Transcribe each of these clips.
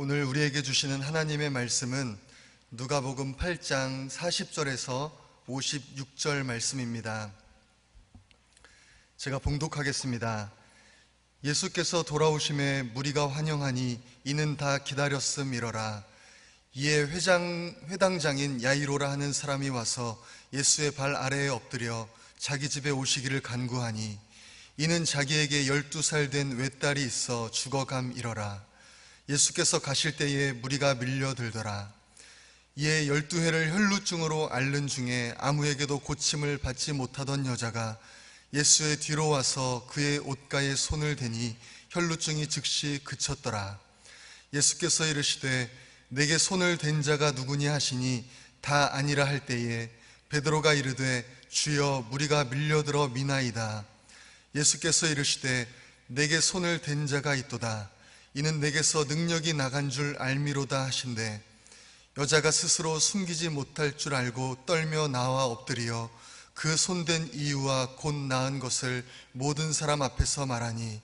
오늘 우리에게 주시는 하나님의 말씀은 누가복음 8장 40절에서 56절 말씀입니다. 제가 봉독하겠습니다. 예수께서 돌아오심에 무리가 환영하니 이는 다 기다렸음이러라. 이에 회당장인 야이로라 하는 사람이 와서 예수의 발 아래에 엎드려 자기 집에 오시기를 간구하니 이는 자기에게 12살 된 외딸이 있어 죽어감이러라. 예수께서 가실 때에 무리가 밀려들더라. 이에 12해를 혈루증으로 앓는 중에 아무에게도 고침을 받지 못하던 여자가 예수의 뒤로 와서 그의 옷가에 손을 대니 혈루증이 즉시 그쳤더라. 예수께서 이르시되 내게 손을 댄 자가 누구니 하시니 다 아니라 할 때에 베드로가 이르되 주여 무리가 밀려들어 미나이다. 예수께서 이르시되 내게 손을 댄 자가 있도다. 이는 내게서 능력이 나간 줄 알미로다 하신대 여자가 스스로 숨기지 못할 줄 알고 떨며 나와 엎드려 그 손댄 이유와 곧 나은 것을 모든 사람 앞에서 말하니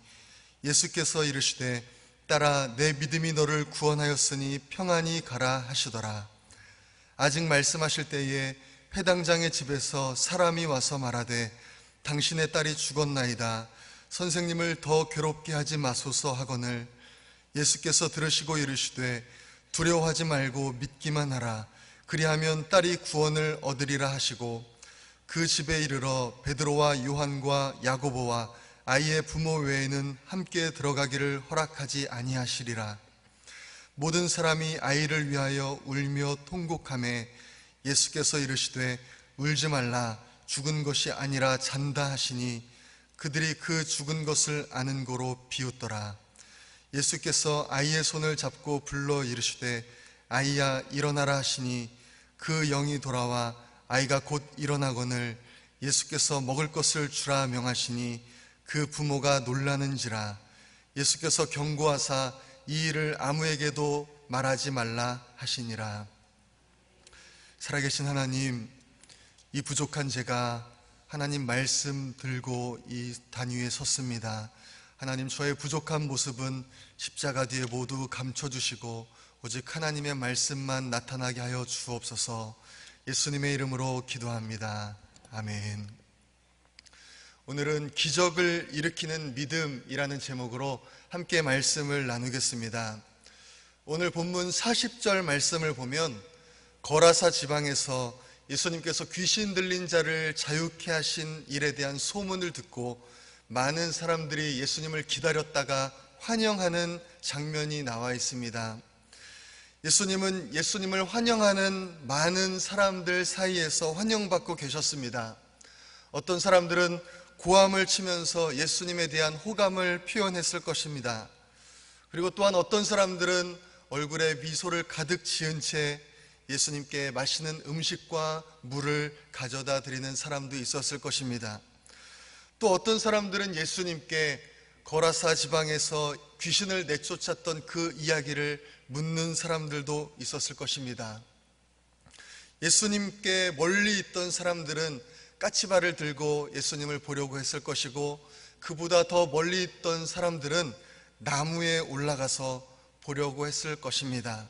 예수께서 이르시되 딸아 내 믿음이 너를 구원하였으니 평안히 가라 하시더라. 아직 말씀하실 때에 회당장의 집에서 사람이 와서 말하되 당신의 딸이 죽었나이다. 선생님을 더 괴롭게 하지 마소서 하거늘 예수께서 들으시고 이르시되 두려워하지 말고 믿기만 하라. 그리하면 딸이 구원을 얻으리라 하시고 그 집에 이르러 베드로와 요한과 야고보와 아이의 부모 외에는 함께 들어가기를 허락하지 아니하시리라. 모든 사람이 아이를 위하여 울며 통곡하매 예수께서 이르시되 울지 말라. 죽은 것이 아니라 잔다 하시니 그들이 그 죽은 것을 아는 고로 비웃더라. 예수께서 아이의 손을 잡고 불러 이르시되 아이야 일어나라 하시니 그 영이 돌아와 아이가 곧 일어나거늘 예수께서 먹을 것을 주라 명하시니 그 부모가 놀라는지라. 예수께서 경고하사 이 일을 아무에게도 말하지 말라 하시니라. 살아계신 하나님, 이 부족한 제가 하나님 말씀 들고 이 단 위에 섰습니다. 하나님, 저의 부족한 모습은 십자가 뒤에 모두 감춰주시고 오직 하나님의 말씀만 나타나게 하여 주옵소서. 예수님의 이름으로 기도합니다. 아멘. 오늘은 기적을 일으키는 믿음이라는 제목으로 함께 말씀을 나누겠습니다. 오늘 본문 40절 말씀을 보면 거라사 지방에서 예수님께서 귀신 들린 자를 자유케 하신 일에 대한 소문을 듣고 많은 사람들이 예수님을 기다렸다가 환영하는 장면이 나와 있습니다. 예수님은 예수님을 환영하는 많은 사람들 사이에서 환영받고 계셨습니다. 어떤 사람들은 고함을 치면서 예수님에 대한 호감을 표현했을 것입니다. 그리고 또한 어떤 사람들은 얼굴에 미소를 가득 지은 채 예수님께 맛있는 음식과 물을 가져다 드리는 사람도 있었을 것입니다. 또 어떤 사람들은 예수님께 거라사 지방에서 귀신을 내쫓았던 그 이야기를 묻는 사람들도 있었을 것입니다. 예수님께 멀리 있던 사람들은 까치발을 들고 예수님을 보려고 했을 것이고 그보다 더 멀리 있던 사람들은 나무에 올라가서 보려고 했을 것입니다.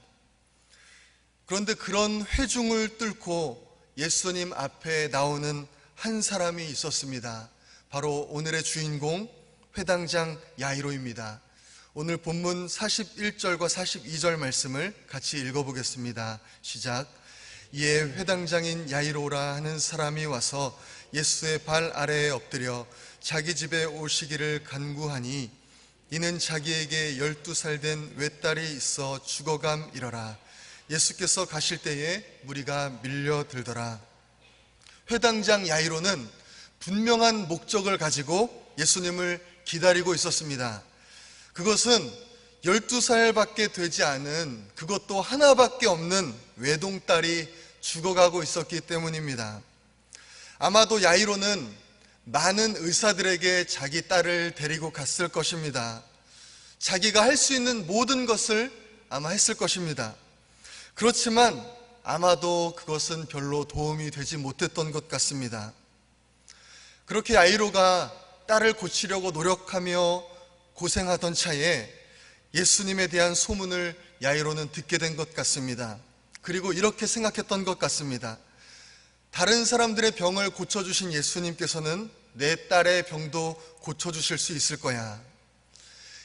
그런데 그런 회중을 뚫고 예수님 앞에 나오는 한 사람이 있었습니다. 바로 오늘의 주인공 회당장 야이로입니다. 오늘 본문 41절과 42절 말씀을 같이 읽어보겠습니다. 시작. 이에 회당장인 야이로라 하는 사람이 와서 예수의 발 아래에 엎드려 자기 집에 오시기를 간구하니 이는 자기에게 12살 된 외딸이 있어 죽어감이러라. 예수께서 가실 때에 무리가 밀려들더라. 회당장 야이로는 분명한 목적을 가지고 예수님을 기다리고 있었습니다. 그것은 12살밖에 되지 않은, 그것도 하나밖에 없는 외동딸이 죽어가고 있었기 때문입니다. 아마도 야이로는 많은 의사들에게 자기 딸을 데리고 갔을 것입니다. 자기가 할 수 있는 모든 것을 아마 했을 것입니다. 그렇지만 아마도 그것은 별로 도움이 되지 못했던 것 같습니다. 그렇게 야이로가 딸을 고치려고 노력하며 고생하던 차에 예수님에 대한 소문을 야이로는 듣게 된 것 같습니다. 그리고 이렇게 생각했던 것 같습니다. 다른 사람들의 병을 고쳐주신 예수님께서는 내 딸의 병도 고쳐주실 수 있을 거야.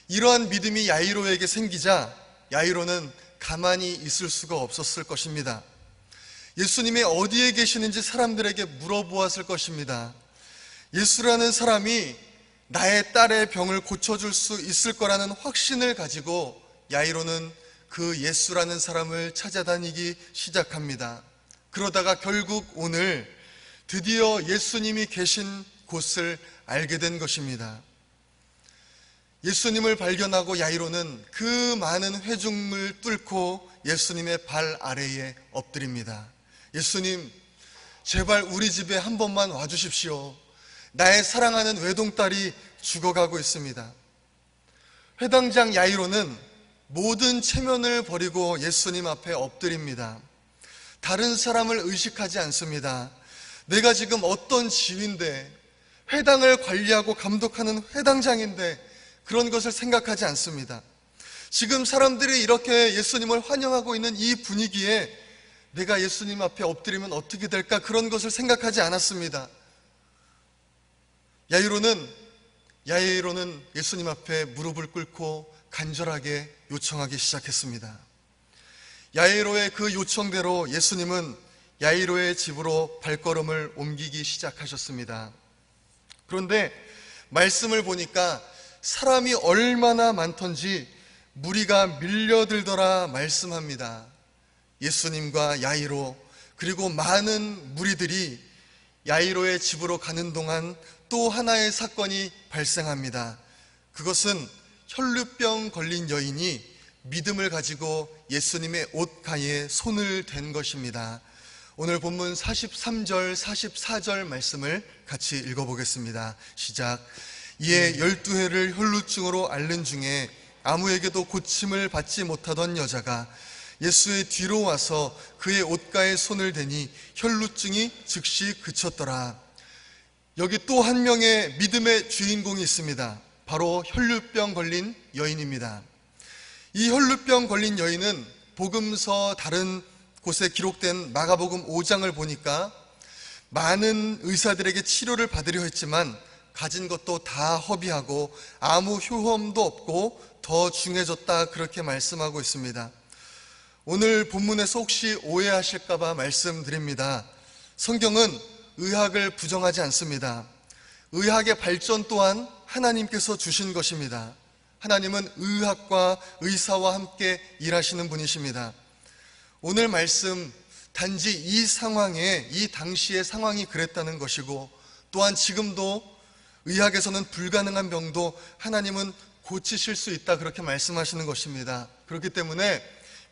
이러한 믿음이 야이로에게 생기자 야이로는 가만히 있을 수가 없었을 것입니다. 예수님이 어디에 계시는지 사람들에게 물어보았을 것입니다. 예수라는 사람이 나의 딸의 병을 고쳐줄 수 있을 거라는 확신을 가지고 야이로는 그 예수라는 사람을 찾아다니기 시작합니다. 그러다가 결국 오늘 드디어 예수님이 계신 곳을 알게 된 것입니다. 예수님을 발견하고 야이로는 그 많은 회중을 뚫고 예수님의 발 아래에 엎드립니다. 예수님, 제발 우리 집에 한 번만 와주십시오. 나의 사랑하는 외동딸이 죽어가고 있습니다. 회당장 야이로는 모든 체면을 버리고 예수님 앞에 엎드립니다. 다른 사람을 의식하지 않습니다. 내가 지금 어떤 지위인데, 회당을 관리하고 감독하는 회당장인데 그런 것을 생각하지 않습니다. 지금 사람들이 이렇게 예수님을 환영하고 있는 이 분위기에 내가 예수님 앞에 엎드리면 어떻게 될까, 그런 것을 생각하지 않았습니다. 야이로는 예수님 앞에 무릎을 꿇고 간절하게 요청하기 시작했습니다. 야이로의 그 요청대로 예수님은 야이로의 집으로 발걸음을 옮기기 시작하셨습니다. 그런데 말씀을 보니까 사람이 얼마나 많던지 무리가 밀려들더라 말씀합니다. 예수님과 야이로 그리고 많은 무리들이 야이로의 집으로 가는 동안 또 하나의 사건이 발생합니다. 그것은 혈루병 걸린 여인이 믿음을 가지고 예수님의 옷가에 손을 댄 것입니다. 오늘 본문 43절, 44절 말씀을 같이 읽어보겠습니다. 시작. 이에 12해를 혈루증으로 앓는 중에 아무에게도 고침을 받지 못하던 여자가 예수의 뒤로 와서 그의 옷가에 손을 대니 혈루증이 즉시 그쳤더라. 여기 또 한 명의 믿음의 주인공이 있습니다. 바로 혈루병 걸린 여인입니다. 이 혈루병 걸린 여인은 복음서 다른 곳에 기록된 마가복음 5장을 보니까 많은 의사들에게 치료를 받으려 했지만 가진 것도 다 허비하고 아무 효험도 없고 더 중해졌다, 그렇게 말씀하고 있습니다. 오늘 본문에서 혹시 오해하실까봐 말씀드립니다. 성경은 의학을 부정하지 않습니다. 의학의 발전 또한 하나님께서 주신 것입니다. 하나님은 의학과 의사와 함께 일하시는 분이십니다. 오늘 말씀 단지 이 상황에, 이 당시의 상황이 그랬다는 것이고, 또한 지금도 의학에서는 불가능한 병도 하나님은 고치실 수 있다, 그렇게 말씀하시는 것입니다. 그렇기 때문에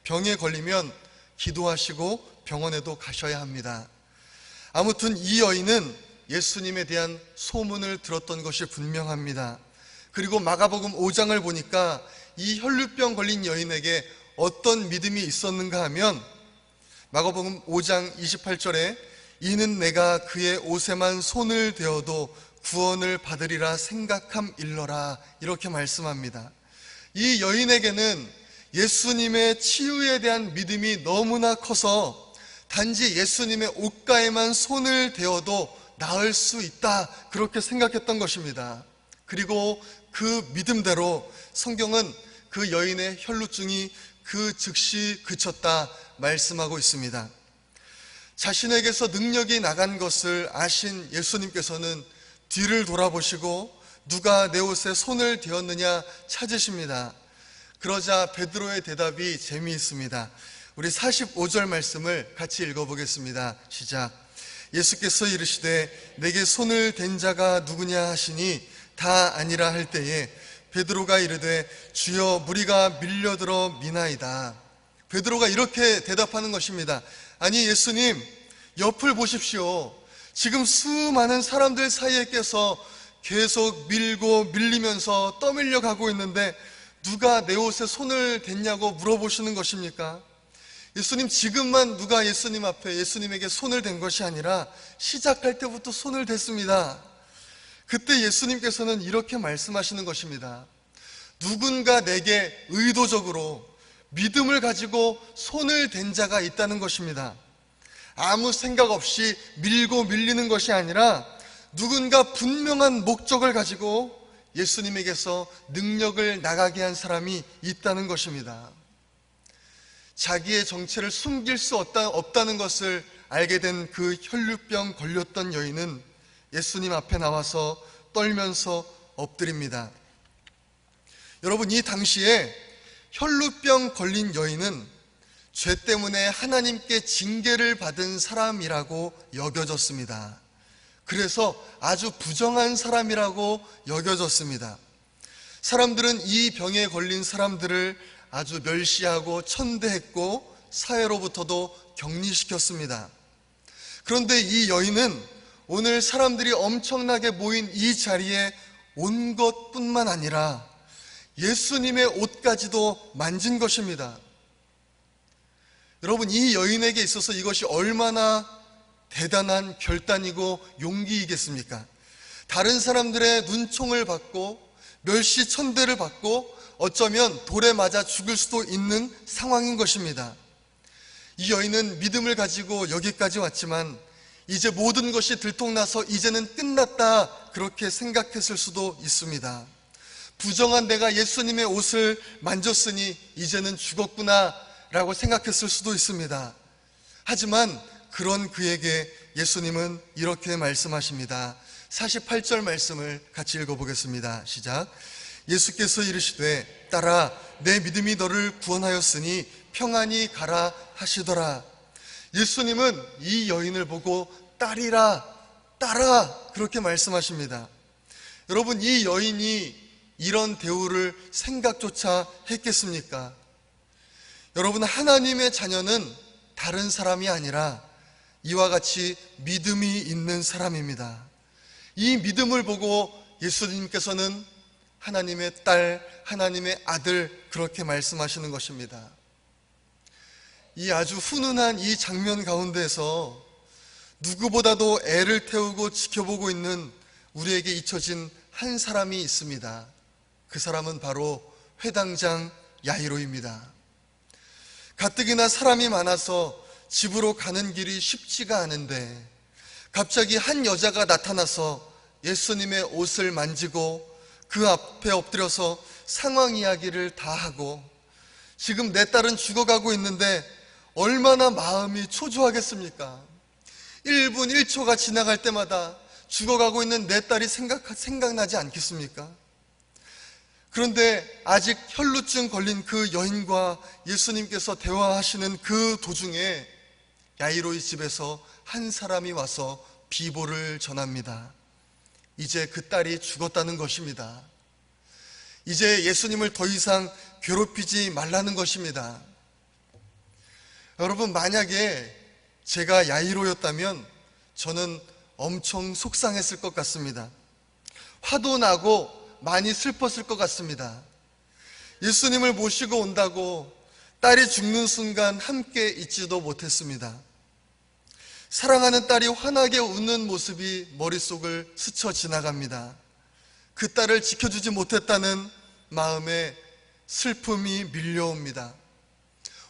병에 걸리면 기도하시고 병원에도 가셔야 합니다. 아무튼 이 여인은 예수님에 대한 소문을 들었던 것이 분명합니다. 그리고 마가복음 5장을 보니까 이 혈루병 걸린 여인에게 어떤 믿음이 있었는가 하면 마가복음 5장 28절에 이는 내가 그의 옷에만 손을 대어도 구원을 받으리라 생각함 일러라, 이렇게 말씀합니다. 이 여인에게는 예수님의 치유에 대한 믿음이 너무나 커서 단지 예수님의 옷가에만 손을 대어도 나을 수 있다, 그렇게 생각했던 것입니다. 그리고 그 믿음대로 성경은 그 여인의 혈루증이 그 즉시 그쳤다 말씀하고 있습니다. 자신에게서 능력이 나간 것을 아신 예수님께서는 뒤를 돌아보시고 누가 내 옷에 손을 대었느냐 찾으십니다. 그러자 베드로의 대답이 재미있습니다. 우리 45절 말씀을 같이 읽어보겠습니다. 시작. 예수께서 이르시되 내게 손을 댄 자가 누구냐 하시니 다 아니라 할 때에 베드로가 이르되 주여 무리가 밀려들어 미나이다. 베드로가 이렇게 대답하는 것입니다. 아니 예수님, 옆을 보십시오. 지금 수많은 사람들 사이에 껴서 계속 밀고 밀리면서 떠밀려 가고 있는데 누가 내 옷에 손을 댔냐고 물어보시는 것입니까? 예수님, 지금만 누가 예수님 앞에 예수님에게 손을 댄 것이 아니라 시작할 때부터 손을 댔습니다. 그때 예수님께서는 이렇게 말씀하시는 것입니다. 누군가 내게 의도적으로 믿음을 가지고 손을 댄 자가 있다는 것입니다. 아무 생각 없이 밀고 밀리는 것이 아니라 누군가 분명한 목적을 가지고 예수님에게서 능력을 나가게 한 사람이 있다는 것입니다. 자기의 정체를 숨길 수 없다는 것을 알게 된 그 혈루병 걸렸던 여인은 예수님 앞에 나와서 떨면서 엎드립니다. 여러분, 이 당시에 혈루병 걸린 여인은 죄 때문에 하나님께 징계를 받은 사람이라고 여겨졌습니다. 그래서 아주 부정한 사람이라고 여겨졌습니다. 사람들은 이 병에 걸린 사람들을 아주 멸시하고 천대했고 사회로부터도 격리시켰습니다. 그런데 이 여인은 오늘 사람들이 엄청나게 모인 이 자리에 온 것뿐만 아니라 예수님의 옷까지도 만진 것입니다. 여러분, 이 여인에게 있어서 이것이 얼마나 대단한 결단이고 용기이겠습니까? 다른 사람들의 눈총을 받고 멸시 천대를 받고 어쩌면 돌에 맞아 죽을 수도 있는 상황인 것입니다. 이 여인은 믿음을 가지고 여기까지 왔지만 이제 모든 것이 들통나서 이제는 끝났다, 그렇게 생각했을 수도 있습니다. 부정한 내가 예수님의 옷을 만졌으니 이제는 죽었구나 라고 생각했을 수도 있습니다. 하지만 그런 그에게 예수님은 이렇게 말씀하십니다. 48절 말씀을 같이 읽어보겠습니다. 시작. 예수께서 이르시되 딸아, 내 믿음이 너를 구원하였으니 평안히 가라 하시더라. 예수님은 이 여인을 보고 딸이라, 딸아, 그렇게 말씀하십니다. 여러분, 이 여인이 이런 대우를 생각조차 했겠습니까? 여러분, 하나님의 자녀는 다른 사람이 아니라 이와 같이 믿음이 있는 사람입니다. 이 믿음을 보고 예수님께서는 하나님의 딸, 하나님의 아들, 그렇게 말씀하시는 것입니다. 이 아주 훈훈한 이 장면 가운데에서 누구보다도 애를 태우고 지켜보고 있는 우리에게 잊혀진 한 사람이 있습니다. 그 사람은 바로 회당장 야이로입니다. 가뜩이나 사람이 많아서 집으로 가는 길이 쉽지가 않은데 갑자기 한 여자가 나타나서 예수님의 옷을 만지고 그 앞에 엎드려서 상황 이야기를 다 하고, 지금 내 딸은 죽어가고 있는데 얼마나 마음이 초조하겠습니까? 1분 1초가 지나갈 때마다 죽어가고 있는 내 딸이 생각나지 않겠습니까? 그런데 아직 혈루증 걸린 그 여인과 예수님께서 대화하시는 그 도중에 야이로의 집에서 한 사람이 와서 비보를 전합니다. 이제 그 딸이 죽었다는 것입니다. 이제 예수님을 더 이상 괴롭히지 말라는 것입니다. 여러분, 만약에 제가 야이로였다면 저는 엄청 속상했을 것 같습니다. 화도 나고 많이 슬펐을 것 같습니다. 예수님을 모시고 온다고 딸이 죽는 순간 함께 있지도 못했습니다. 사랑하는 딸이 환하게 웃는 모습이 머릿속을 스쳐 지나갑니다. 그 딸을 지켜주지 못했다는 마음에 슬픔이 밀려옵니다.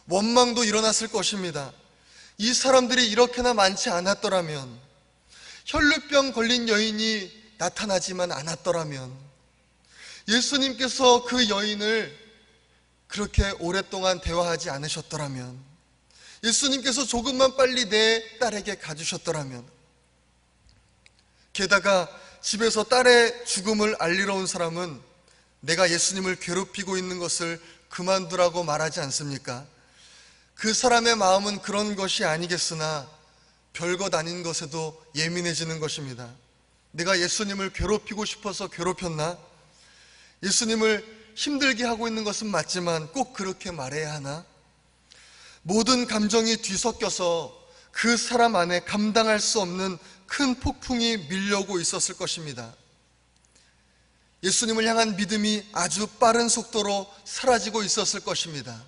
원망도 일어났을 것입니다. 이 사람들이 이렇게나 많지 않았더라면, 혈루병 걸린 여인이 나타나지만 않았더라면, 예수님께서 그 여인을 그렇게 오랫동안 대화하지 않으셨더라면, 예수님께서 조금만 빨리 내 딸에게 가주셨더라면, 게다가 집에서 딸의 죽음을 알리러 온 사람은 내가 예수님을 괴롭히고 있는 것을 그만두라고 말하지 않습니까? 그 사람의 마음은 그런 것이 아니겠으나 별것 아닌 것에도 예민해지는 것입니다. 내가 예수님을 괴롭히고 싶어서 괴롭혔나? 예수님을 힘들게 하고 있는 것은 맞지만 꼭 그렇게 말해야 하나? 모든 감정이 뒤섞여서 그 사람 안에 감당할 수 없는 큰 폭풍이 밀려오고 있었을 것입니다. 예수님을 향한 믿음이 아주 빠른 속도로 사라지고 있었을 것입니다.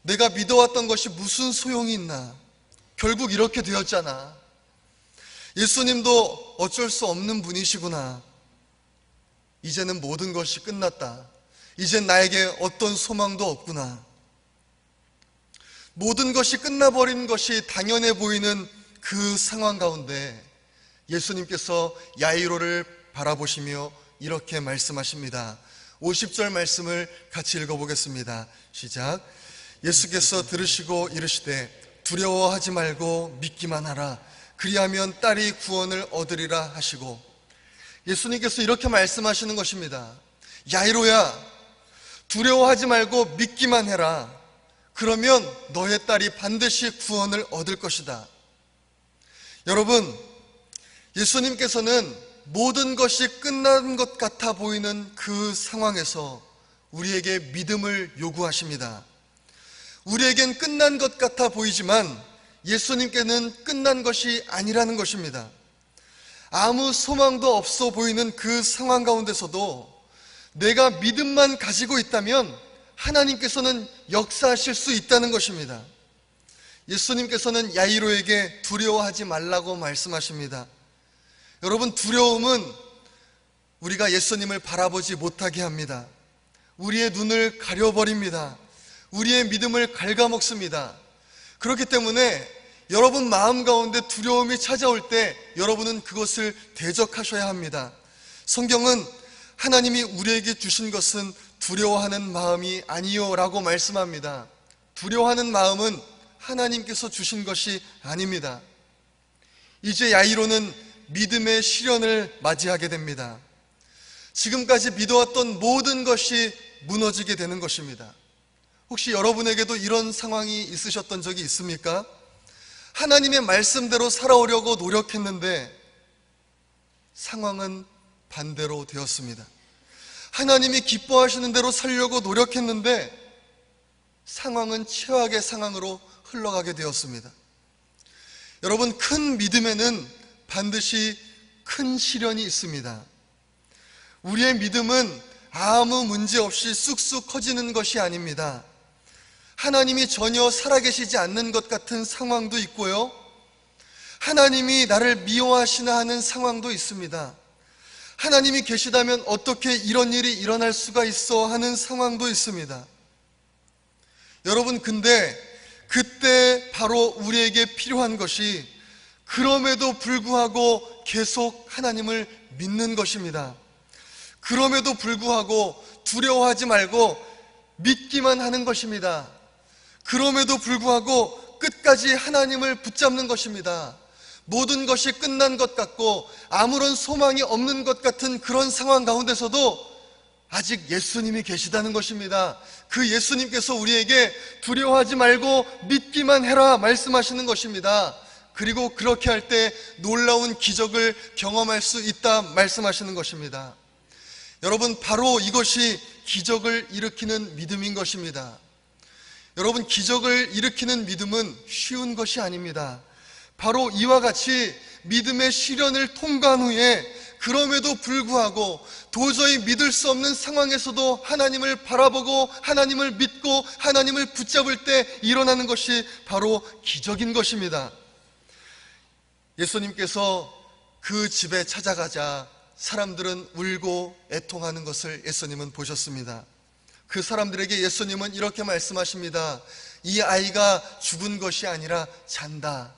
내가 믿어왔던 것이 무슨 소용이 있나? 결국 이렇게 되었잖아. 예수님도 어쩔 수 없는 분이시구나. 이제는 모든 것이 끝났다. 이젠 나에게 어떤 소망도 없구나. 모든 것이 끝나버린 것이 당연해 보이는 그 상황 가운데 예수님께서 야이로를 바라보시며 이렇게 말씀하십니다. 50절 말씀을 같이 읽어보겠습니다. 시작. 예수께서 들으시고 이르시되 두려워하지 말고 믿기만 하라. 그리하면 딸이 구원을 얻으리라 하시고, 예수님께서 이렇게 말씀하시는 것입니다. 야이로야, 두려워하지 말고 믿기만 해라. 그러면 너의 딸이 반드시 구원을 얻을 것이다. 여러분, 예수님께서는 모든 것이 끝난 것 같아 보이는 그 상황에서 우리에게 믿음을 요구하십니다. 우리에겐 끝난 것 같아 보이지만 예수님께는 끝난 것이 아니라는 것입니다. 아무 소망도 없어 보이는 그 상황 가운데서도 내가 믿음만 가지고 있다면 하나님께서는 역사하실 수 있다는 것입니다. 예수님께서는 야이로에게 두려워하지 말라고 말씀하십니다. 여러분, 두려움은 우리가 예수님을 바라보지 못하게 합니다. 우리의 눈을 가려버립니다. 우리의 믿음을 갉아먹습니다. 그렇기 때문에 여러분 마음 가운데 두려움이 찾아올 때 여러분은 그것을 대적하셔야 합니다. 성경은 하나님이 우리에게 주신 것은 두려워하는 마음이 아니요 라고 말씀합니다. 두려워하는 마음은 하나님께서 주신 것이 아닙니다. 이제 야이로는 믿음의 시련을 맞이하게 됩니다. 지금까지 믿어왔던 모든 것이 무너지게 되는 것입니다. 혹시 여러분에게도 이런 상황이 있으셨던 적이 있습니까? 하나님의 말씀대로 살아오려고 노력했는데 상황은 반대로 되었습니다. 하나님이 기뻐하시는 대로 살려고 노력했는데 상황은 최악의 상황으로 흘러가게 되었습니다. 여러분, 큰 믿음에는 반드시 큰 시련이 있습니다. 우리의 믿음은 아무 문제 없이 쑥쑥 커지는 것이 아닙니다. 하나님이 전혀 살아계시지 않는 것 같은 상황도 있고요, 하나님이 나를 미워하시나 하는 상황도 있습니다. 하나님이 계시다면 어떻게 이런 일이 일어날 수가 있어 하는 상황도 있습니다. 여러분, 근데 그때 바로 우리에게 필요한 것이 그럼에도 불구하고 계속 하나님을 믿는 것입니다. 그럼에도 불구하고 두려워하지 말고 믿기만 하는 것입니다. 그럼에도 불구하고 끝까지 하나님을 붙잡는 것입니다. 모든 것이 끝난 것 같고 아무런 소망이 없는 것 같은 그런 상황 가운데서도 아직 예수님이 계시다는 것입니다. 그 예수님께서 우리에게 두려워하지 말고 믿기만 해라 말씀하시는 것입니다. 그리고 그렇게 할 때 놀라운 기적을 경험할 수 있다 말씀하시는 것입니다. 여러분, 바로 이것이 기적을 일으키는 믿음인 것입니다. 여러분, 기적을 일으키는 믿음은 쉬운 것이 아닙니다. 바로 이와 같이 믿음의 시련을 통과한 후에 그럼에도 불구하고 도저히 믿을 수 없는 상황에서도 하나님을 바라보고 하나님을 믿고 하나님을 붙잡을 때 일어나는 것이 바로 기적인 것입니다. 예수님께서 그 집에 찾아가자 사람들은 울고 애통하는 것을 예수님은 보셨습니다. 그 사람들에게 예수님은 이렇게 말씀하십니다. 이 아이가 죽은 것이 아니라 잔다.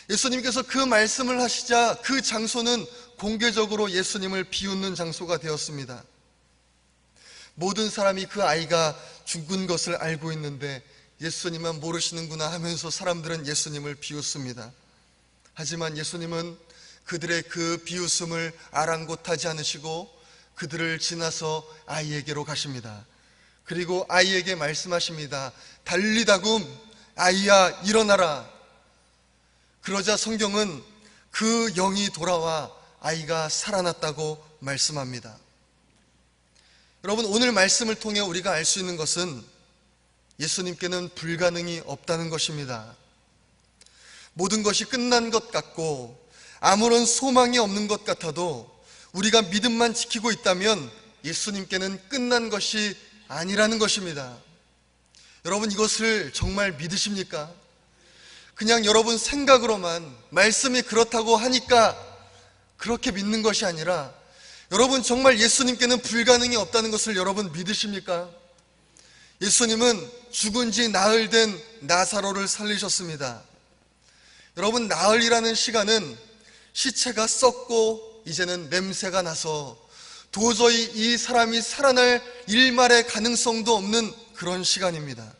예수님께서 그 말씀을 하시자 그 장소는 공개적으로 예수님을 비웃는 장소가 되었습니다. 모든 사람이 그 아이가 죽은 것을 알고 있는데 예수님은 모르시는구나 하면서 사람들은 예수님을 비웃습니다. 하지만 예수님은 그들의 그 비웃음을 아랑곳하지 않으시고 그들을 지나서 아이에게로 가십니다. 그리고 아이에게 말씀하십니다. 달리다굼, 아이야 일어나라. 그러자 성경은 그 영이 돌아와 아이가 살아났다고 말씀합니다. 여러분, 오늘 말씀을 통해 우리가 알 수 있는 것은 예수님께는 불가능이 없다는 것입니다. 모든 것이 끝난 것 같고 아무런 소망이 없는 것 같아도 우리가 믿음만 지키고 있다면 예수님께는 끝난 것이 아니라는 것입니다. 여러분, 이것을 정말 믿으십니까? 그냥 여러분 생각으로만 말씀이 그렇다고 하니까 그렇게 믿는 것이 아니라 여러분, 정말 예수님께는 불가능이 없다는 것을 여러분 믿으십니까? 예수님은 죽은 지 나흘 된 나사로를 살리셨습니다. 여러분, 나흘이라는 시간은 시체가 썩고 이제는 냄새가 나서 도저히 이 사람이 살아날 일말의 가능성도 없는 그런 시간입니다.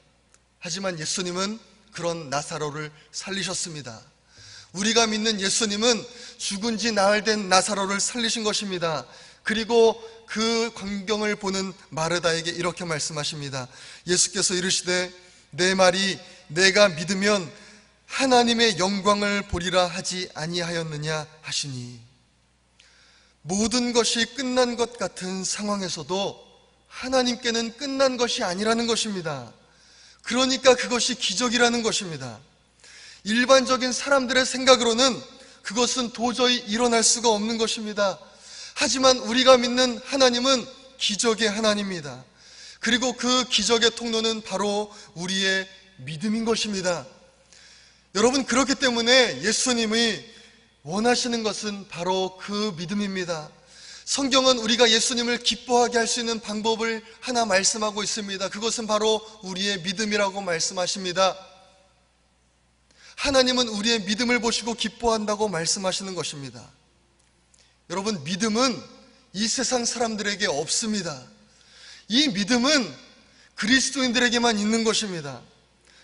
하지만 예수님은 그런 나사로를 살리셨습니다. 우리가 믿는 예수님은 죽은 지 나흘 된 나사로를 살리신 것입니다. 그리고 그 광경을 보는 마르다에게 이렇게 말씀하십니다. 예수께서 이르시되 내 말이 내가 믿으면 하나님의 영광을 보리라 하지 아니하였느냐 하시니, 모든 것이 끝난 것 같은 상황에서도 하나님께는 끝난 것이 아니라는 것입니다. 그러니까 그것이 기적이라는 것입니다. 일반적인 사람들의 생각으로는 그것은 도저히 일어날 수가 없는 것입니다. 하지만 우리가 믿는 하나님은 기적의 하나님입니다. 그리고 그 기적의 통로는 바로 우리의 믿음인 것입니다. 여러분, 그렇기 때문에 예수님이 원하시는 것은 바로 그 믿음입니다. 성경은 우리가 예수님을 기뻐하게 할 수 있는 방법을 하나 말씀하고 있습니다. 그것은 바로 우리의 믿음이라고 말씀하십니다. 하나님은 우리의 믿음을 보시고 기뻐한다고 말씀하시는 것입니다. 여러분, 믿음은 이 세상 사람들에게 없습니다. 이 믿음은 그리스도인들에게만 있는 것입니다.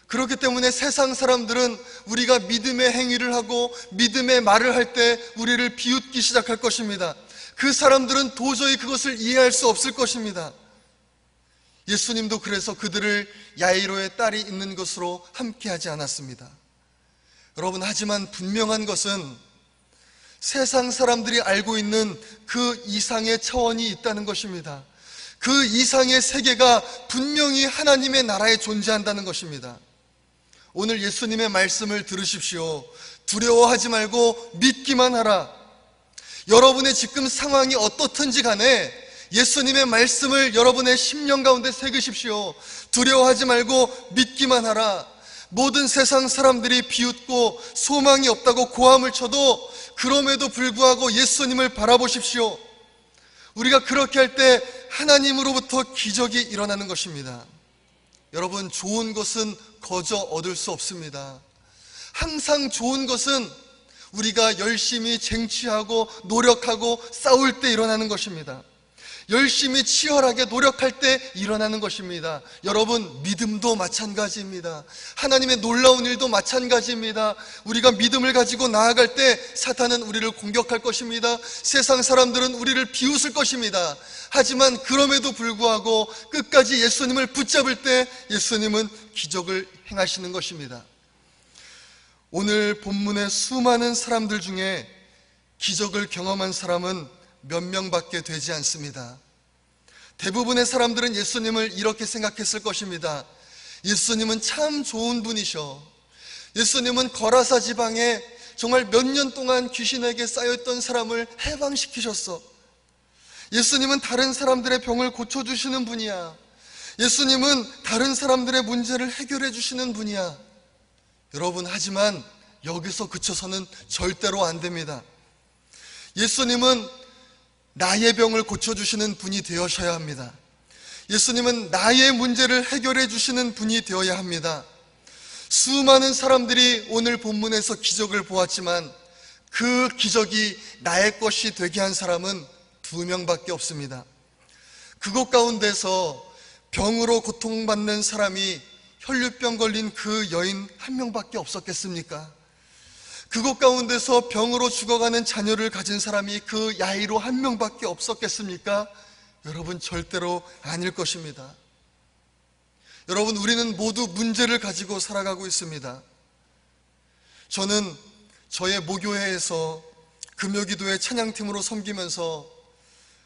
그렇기 때문에 세상 사람들은 우리가 믿음의 행위를 하고 믿음의 말을 할 때 우리를 비웃기 시작할 것입니다. 그 사람들은 도저히 그것을 이해할 수 없을 것입니다. 예수님도 그래서 그들을 야이로의 딸이 있는 것으로 함께하지 않았습니다. 여러분, 하지만 분명한 것은 세상 사람들이 알고 있는 그 이상의 차원이 있다는 것입니다. 그 이상의 세계가 분명히 하나님의 나라에 존재한다는 것입니다. 오늘 예수님의 말씀을 들으십시오. 두려워하지 말고 믿기만 하라. 여러분의 지금 상황이 어떻든지 간에 예수님의 말씀을 여러분의 심령 가운데 새기십시오. 두려워하지 말고 믿기만 하라. 모든 세상 사람들이 비웃고 소망이 없다고 고함을 쳐도 그럼에도 불구하고 예수님을 바라보십시오. 우리가 그렇게 할 때 하나님으로부터 기적이 일어나는 것입니다. 여러분, 좋은 것은 거저 얻을 수 없습니다. 항상 좋은 것은 우리가 열심히 쟁취하고 노력하고 싸울 때 일어나는 것입니다. 열심히 치열하게 노력할 때 일어나는 것입니다. 여러분, 믿음도 마찬가지입니다. 하나님의 놀라운 일도 마찬가지입니다. 우리가 믿음을 가지고 나아갈 때 사탄은 우리를 공격할 것입니다. 세상 사람들은 우리를 비웃을 것입니다. 하지만 그럼에도 불구하고 끝까지 예수님을 붙잡을 때 예수님은 기적을 행하시는 것입니다. 오늘 본문의 수많은 사람들 중에 기적을 경험한 사람은 몇 명밖에 되지 않습니다. 대부분의 사람들은 예수님을 이렇게 생각했을 것입니다. 예수님은 참 좋은 분이셔. 예수님은 거라사 지방에 정말 몇 년 동안 귀신에게 쌓여있던 사람을 해방시키셨어. 예수님은 다른 사람들의 병을 고쳐주시는 분이야. 예수님은 다른 사람들의 문제를 해결해 주시는 분이야. 여러분, 하지만 여기서 그쳐서는 절대로 안 됩니다. 예수님은 나의 병을 고쳐주시는 분이 되어셔야 합니다. 예수님은 나의 문제를 해결해 주시는 분이 되어야 합니다. 수많은 사람들이 오늘 본문에서 기적을 보았지만 그 기적이 나의 것이 되게 한 사람은 2명밖에 없습니다. 그곳 가운데서 병으로 고통받는 사람이 혈류병 걸린 그 여인 1명밖에 없었겠습니까? 그곳 가운데서 병으로 죽어가는 자녀를 가진 사람이 그 야이로 1명밖에 없었겠습니까? 여러분, 절대로 아닐 것입니다. 여러분, 우리는 모두 문제를 가지고 살아가고 있습니다. 저는 저의 모교회에서 금요기도회 찬양팀으로 섬기면서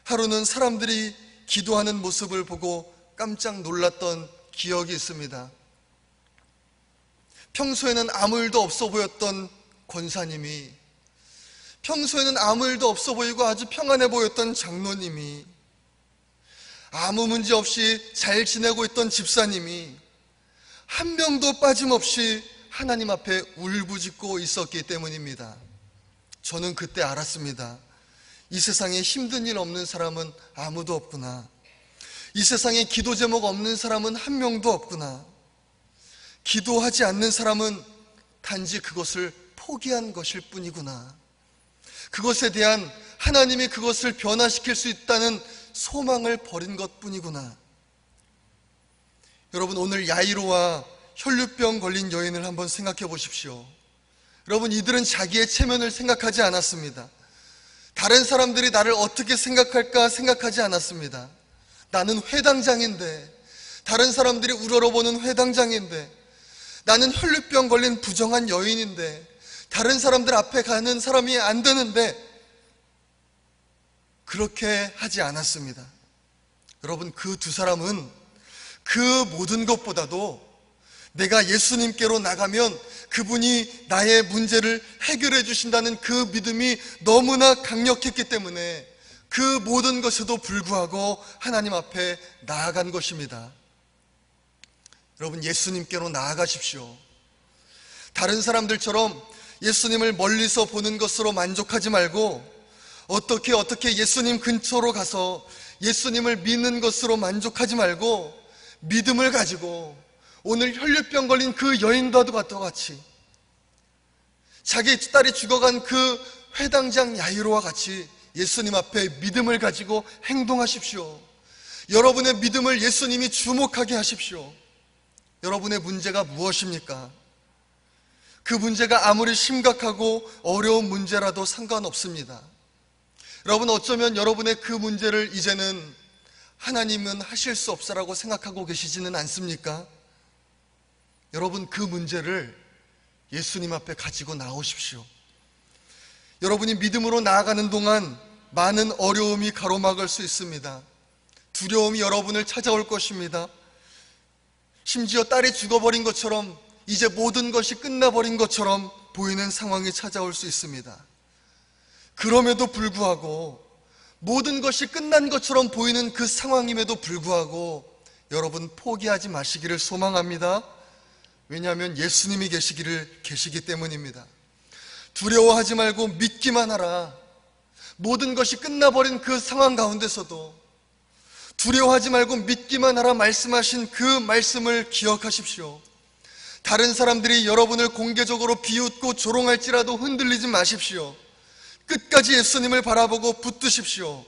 하루는 사람들이 기도하는 모습을 보고 깜짝 놀랐던 기억이 있습니다. 평소에는 아무 일도 없어 보였던 권사님이, 평소에는 아무 일도 없어 보이고 아주 평안해 보였던 장로님이, 아무 문제 없이 잘 지내고 있던 집사님이 한 명도 빠짐없이 하나님 앞에 울부짖고 있었기 때문입니다. 저는 그때 알았습니다. 이 세상에 힘든 일 없는 사람은 아무도 없구나. 이 세상에 기도 제목 없는 사람은 한 명도 없구나. 기도하지 않는 사람은 단지 그것을 포기한 것일 뿐이구나. 그것에 대한 하나님이 그것을 변화시킬 수 있다는 소망을 버린 것 뿐이구나. 여러분, 오늘 야이로와 혈류병 걸린 여인을 한번 생각해 보십시오. 여러분, 이들은 자기의 체면을 생각하지 않았습니다. 다른 사람들이 나를 어떻게 생각할까 생각하지 않았습니다. 나는 회당장인데, 다른 사람들이 우러러보는 회당장인데, 나는 혈류병 걸린 부정한 여인인데, 다른 사람들 앞에 가는 사람이 안 되는데, 그렇게 하지 않았습니다. 여러분, 그 두 사람은 그 모든 것보다도 내가 예수님께로 나가면 그분이 나의 문제를 해결해 주신다는 그 믿음이 너무나 강력했기 때문에 그 모든 것에도 불구하고 하나님 앞에 나아간 것입니다. 여러분, 예수님께로 나아가십시오. 다른 사람들처럼 예수님을 멀리서 보는 것으로 만족하지 말고 어떻게 예수님 근처로 가서 예수님을 믿는 것으로 만족하지 말고 믿음을 가지고 오늘 혈류병 걸린 그 여인과도 같이 자기 딸이 죽어간 그 회당장 야이로와 같이 예수님 앞에 믿음을 가지고 행동하십시오. 여러분의 믿음을 예수님이 주목하게 하십시오. 여러분의 문제가 무엇입니까? 그 문제가 아무리 심각하고 어려운 문제라도 상관없습니다. 여러분, 어쩌면 여러분의 그 문제를 이제는 하나님은 하실 수 없어라고 생각하고 계시지는 않습니까? 여러분, 그 문제를 예수님 앞에 가지고 나오십시오. 여러분이 믿음으로 나아가는 동안 많은 어려움이 가로막을 수 있습니다. 두려움이 여러분을 찾아올 것입니다. 심지어 딸이 죽어버린 것처럼, 이제 모든 것이 끝나버린 것처럼 보이는 상황이 찾아올 수 있습니다. 그럼에도 불구하고, 모든 것이 끝난 것처럼 보이는 그 상황임에도 불구하고 여러분, 포기하지 마시기를 소망합니다. 왜냐하면 예수님이 계시기 때문입니다. 두려워하지 말고 믿기만 하라. 모든 것이 끝나버린 그 상황 가운데서도 두려워하지 말고 믿기만 하라 말씀하신 그 말씀을 기억하십시오. 다른 사람들이 여러분을 공개적으로 비웃고 조롱할지라도 흔들리지 마십시오. 끝까지 예수님을 바라보고 붙드십시오.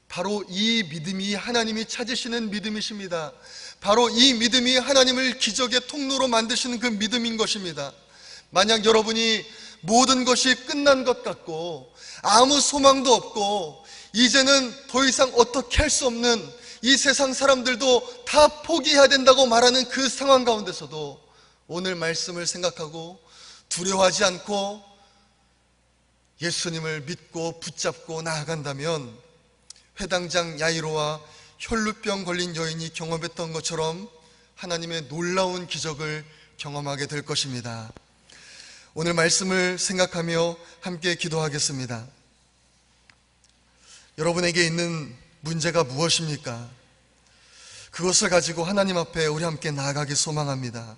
바로 이 믿음이 하나님이 찾으시는 믿음이십니다. 바로 이 믿음이 하나님을 기적의 통로로 만드시는 그 믿음인 것입니다. 만약 여러분이 모든 것이 끝난 것 같고 아무 소망도 없고 이제는 더 이상 어떻게 할 수 없는, 이 세상 사람들도 다 포기해야 된다고 말하는 그 상황 가운데서도 오늘 말씀을 생각하고 두려워하지 않고 예수님을 믿고 붙잡고 나아간다면 회당장 야이로와 혈루병 걸린 여인이 경험했던 것처럼 하나님의 놀라운 기적을 경험하게 될 것입니다. 오늘 말씀을 생각하며 함께 기도하겠습니다. 여러분에게 있는 문제가 무엇입니까? 그것을 가지고 하나님 앞에 우리 함께 나아가기 소망합니다.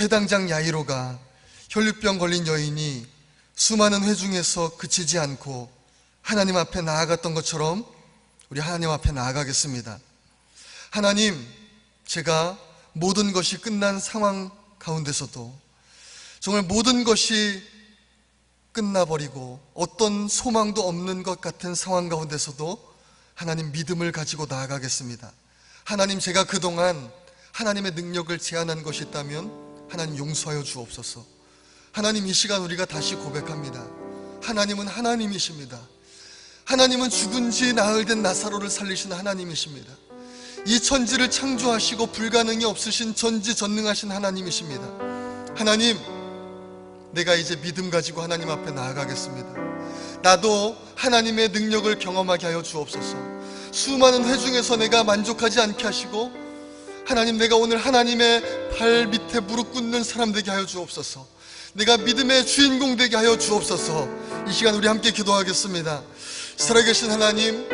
회당장 야이로가 혈루병 걸린 여인이 수많은 회 중에서 그치지 않고 하나님 앞에 나아갔던 것처럼 우리 하나님 앞에 나아가겠습니다. 하나님, 제가 모든 것이 끝난 상황 가운데서도 정말 모든 것이 끝나버리고 어떤 소망도 없는 것 같은 상황 가운데서도 하나님 믿음을 가지고 나아가겠습니다. 하나님, 제가 그동안 하나님의 능력을 제한한 것이 있다면 하나님 용서하여 주옵소서. 하나님, 이 시간 우리가 다시 고백합니다. 하나님은 하나님이십니다. 하나님은 죽은 지 나흘 된 나사로를 살리신 하나님이십니다. 이 천지를 창조하시고 불가능이 없으신 전지전능하신 하나님이십니다. 하나님, 내가 이제 믿음 가지고 하나님 앞에 나아가겠습니다. 나도 하나님의 능력을 경험하게 하여 주옵소서. 수많은 회 중에서 내가 만족하지 않게 하시고 하나님, 내가 오늘 하나님의 발 밑에 무릎 꿇는 사람 되게 하여 주옵소서. 내가 믿음의 주인공 되게 하여 주옵소서. 이 시간 우리 함께 기도하겠습니다. 살아계신 하나님,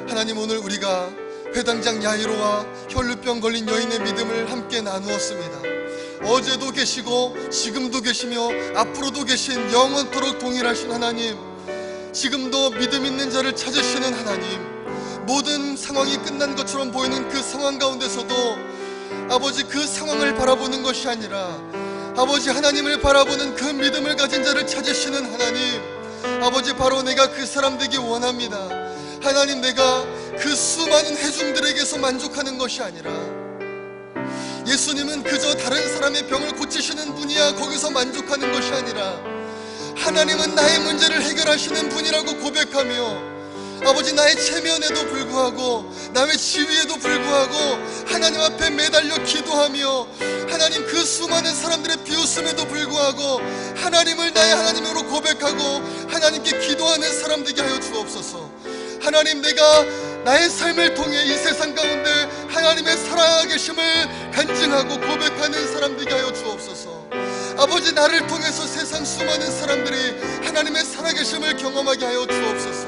하나님, 오늘 우리가 회당장 야이로와 혈루병 걸린 여인의 믿음을 함께 나누었습니다. 어제도 계시고 지금도 계시며 앞으로도 계신 영원토록 동일하신 하나님, 지금도 믿음 있는 자를 찾으시는 하나님, 모든 상황이 끝난 것처럼 보이는 그 상황 가운데서도 아버지 그 상황을 바라보는 것이 아니라 아버지 하나님을 바라보는 그 믿음을 가진 자를 찾으시는 하나님, 아버지 바로 내가 그 사람 되기 원합니다. 하나님, 내가 그 수많은 회중들에게서 만족하는 것이 아니라 예수님은 그저 다른 사람의 병을 고치시는 분이야 거기서 만족하는 것이 아니라 하나님은 나의 문제를 해결하시는 분이라고 고백하며 아버지 나의 체면에도 불구하고 남의 지위에도 불구하고 하나님 앞에 매달려 기도하며 하나님 그 수많은 사람들의 비웃음에도 불구하고 하나님을 나의 하나님으로 고백하고 하나님께 기도하는 사람 되게 하여 주옵소서. 하나님, 내가 나의 삶을 통해 이 세상 가운데 하나님의 살아계심을 간증하고 고백하는 사람 되게 하여 주옵소서. 아버지, 나를 통해서 세상 수많은 사람들이 하나님의 살아계심을 경험하게 하여 주옵소서.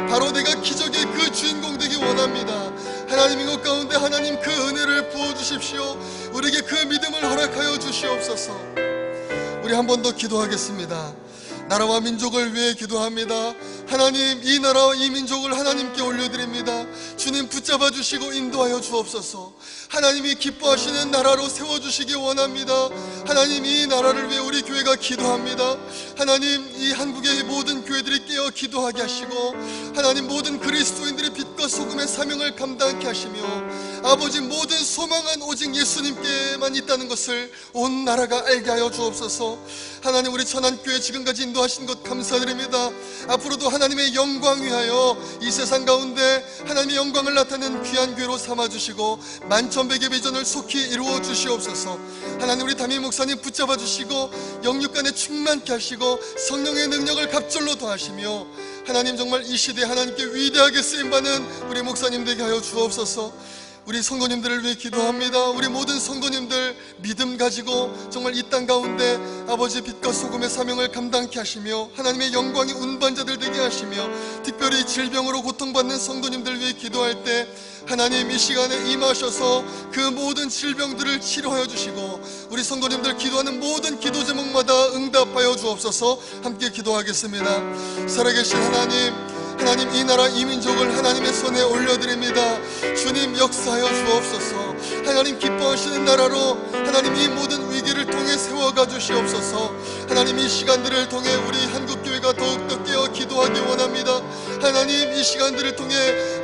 바로 내가 기적의 그 주인공 되기 원합니다. 하나님, 이것 가운데 하나님 그 은혜를 부어주십시오. 우리에게 그 믿음을 허락하여 주시옵소서. 우리 한 번 더 기도하겠습니다. 나라와 민족을 위해 기도합니다. 하나님, 이 나라와 이 민족을 하나님께 올려드립니다. 주님 붙잡아 주시고 인도하여 주옵소서. 하나님이 기뻐하시는 나라로 세워주시기 원합니다. 하나님, 이 나라를 위해 우리 교회가 기도합니다. 하나님, 이 한국의 모든 교회들이 깨어 기도하게 하시고 하나님, 모든 그리스도인들이 빛과 소금의 사명을 감당케 하시며 아버지, 모든 소망은 오직 예수님께만 있다는 것을 온 나라가 알게 하여 주옵소서. 하나님, 우리 천안교회 지금까지 인도하신 것 감사드립니다. 앞으로도 하나님의 영광 위하여 이 세상 가운데 하나님의 영광을 나타내는 귀한 교회로 삼아주시고 만천백의 비전을 속히 이루어 주시옵소서. 하나님, 우리 담임 목사님 붙잡아 주시고 영육간에 충만케 하시고 성령의 능력을 갑절로 더하시며 하나님, 정말 이 시대에 하나님께 위대하게 쓰임받는 우리 목사님 되게 하여 주옵소서. 우리 성도님들을 위해 기도합니다. 우리 모든 성도님들 믿음 가지고 정말 이 땅 가운데 아버지 빛과 소금의 사명을 감당케 하시며 하나님의 영광의 운반자들 되게 하시며 특별히 질병으로 고통받는 성도님들 위해 기도할 때 하나님, 이 시간에 임하셔서 그 모든 질병들을 치료하여 주시고 우리 성도님들 기도하는 모든 기도 제목마다 응답하여 주옵소서. 함께 기도하겠습니다. 살아계신 하나님, 하나님, 이 나라 이 민족을 하나님의 손에 올려드립니다. 주님, 역사하여 주옵소서. 하나님, 기뻐하시는 나라로 하나님 이 모든 위기를 통해 세워가 주시옵소서. 하나님, 이 시간들을 통해 우리 한국교회가 더욱더 깨어 기도하기 원합니다. 하나님, 이 시간들을 통해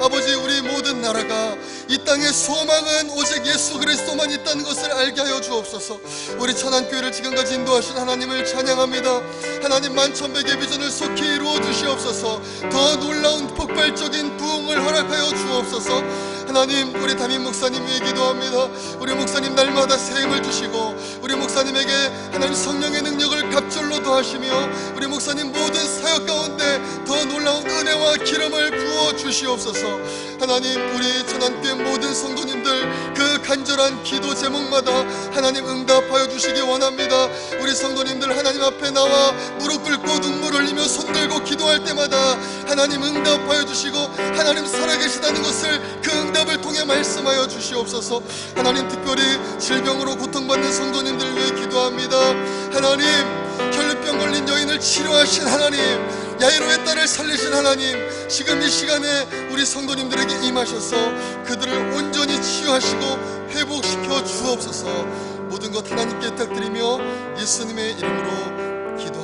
아버지, 우리 모든 나라가 이 땅의 소망은 오직 예수 그리스도만 있다는 것을 알게 하여 주옵소서. 우리 천안교회를 지금까지 인도하신 하나님을 찬양합니다. 하나님, 만천백의 비전을 속히 이루어 주시옵소서. 더 놀라운 폭발적인 부흥을 허락하여 주옵소서. 하나님, 우리 담임 목사님 위해 기도합니다. 우리 목사님 날마다 새 힘을 주시고 우리 목사님에게 하나님 성령의 능력을 갑절로 더하시며 우리 목사님 모든 사역 가운데 더 놀라운 은혜와 기름을 부어 주시옵소서. 하나님, 우리 천안교회 모든 성도님들 그 간절한 기도 제목마다 하나님 응답하여 주시기 원합니다. 우리 성도님들 하나님 앞에 나와 무릎 꿇고 눈물 흘리며 손 들고 기도할 때마다 하나님 응답하여 주시고 하나님 살아계시다는 것을 그 응답을 통해 말씀하여 주시옵소서. 하나님, 특별히 질병으로 고통받는 성도님들 위해 기도합니다. 하나님, 혈류병 걸린 여인을 치료하신 하나님, 야이로의 딸을 살리신 하나님, 지금 이 시간에 우리 성도님들에게 임하셔서 그들을 온전히 치유하시고 회복시켜 주옵소서. 모든 것 하나님께 부탁드리며 예수님의 이름으로 기도합니다.